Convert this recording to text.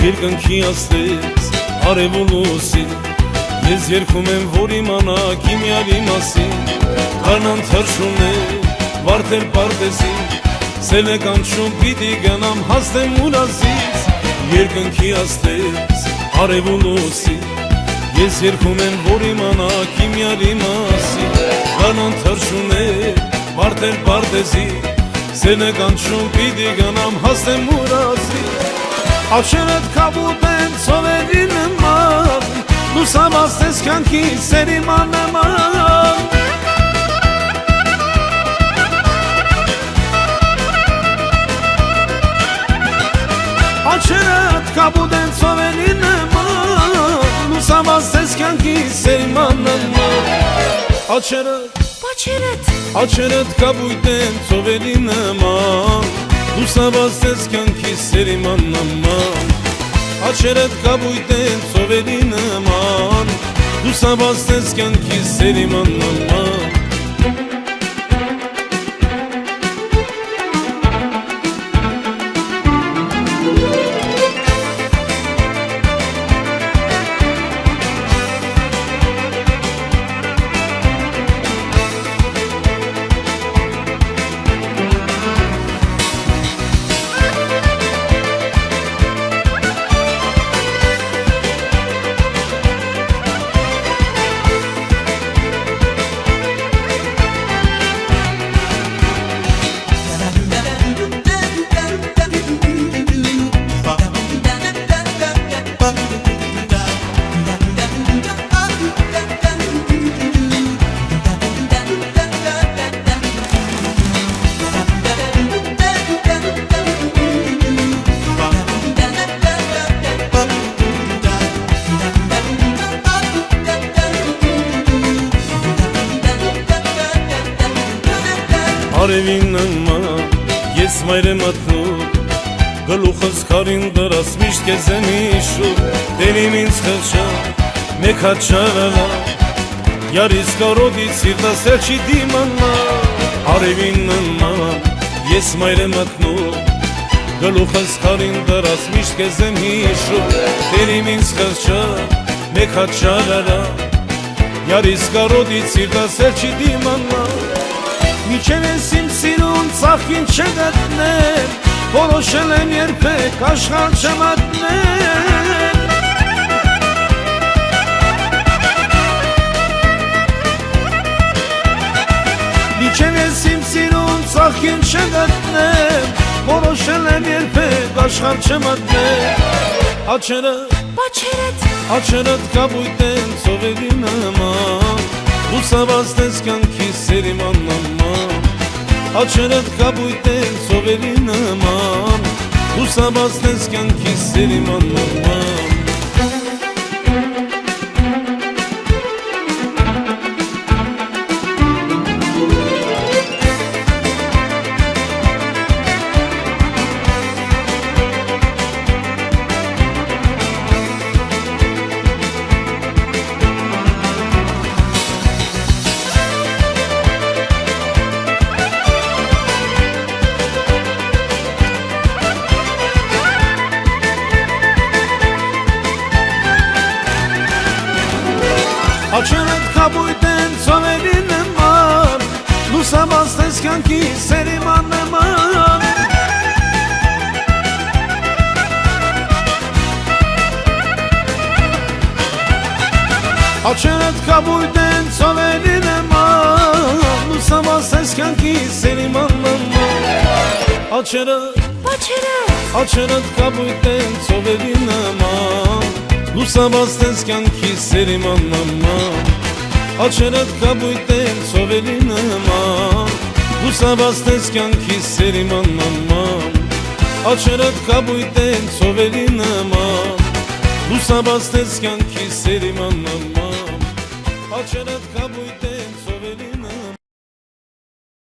Երկնքի աստեց արևուլուսին Ես երգում եմ, որ իմանաք իմյալի մասին Գարնան թռչուն է, վարդել պարտեզին Սել է կանչում, պիտի գնամ հասնեմ ուրազից Երկնքի աստեց արևուլուսին Ես երգում եմ, որ իմանաք իմյալի մասին Գարնան թռչուն է, վարդել պարտեզին Սել է կանչում, պիտի գնամ հասնեմ ուրազից Աչերդ կապուտ են ծովերի նման Լուսամաս տես կյանքի սերիման նման Աչերդ կապուտ են ծովերի նման Լուսամաս տես կյանքի սերիման նման Աչերդ կապուտ են ծովերի նման Լուսամաս տես կյանքի սերիման նման Աչերդ կապույտ են ծովերի նման Լուսամաս տես կյանքի սերիման նման Արևին նման ես մայր եմ ատնում Գլուխս քարին դրած միշտ քեզ եմ հիշում Դերին ինձ խղճա մեկ հատ շարալա Յարիս կարոդից սիրտս էլ չի դիմանա Արևին նման ես մայր եմ ատնում Գլուխս քարին դրած միշտ քեզ եմ հիշում Դերին ինձ խղճա մեկ հատ շարալա Յարիս կարոդից սիրտս էլ չի դիմանա Միջև ես իմ սիրուն ծախին չգտնել Որոշել եմ երբեք աշխարհ չմատնել Միջև ես իմ սիրուն ծախին չգտնել Որոշել եմ երբեք աշխարհ չմատնել Աչերդ կապույտ են ծովերի նման Լուսամաս տես կյանքի սերիման նման Աչերդ կապույտ են ծովերի նման Լուսամաս տես կյանքի սերիման նման Աչերդ կապույտ են ծովերի նման լուսաբաց տեսքանքի սերիման նման Աչերդ կապույտ են ծովերի նման լուսաբաց տեսքանքի սերիման նման Աչերդ կապույտ են ծովերի նման լուսաբաց տեսքանքի սերիման նման Աչերդ կապույտ են ծովերի նման լուսաբաց տեսքանքի սերիման նման Աչերդ կապույտ են ծովերի նման լուսաբաց տեսքանքի սերիման նման Աչերդ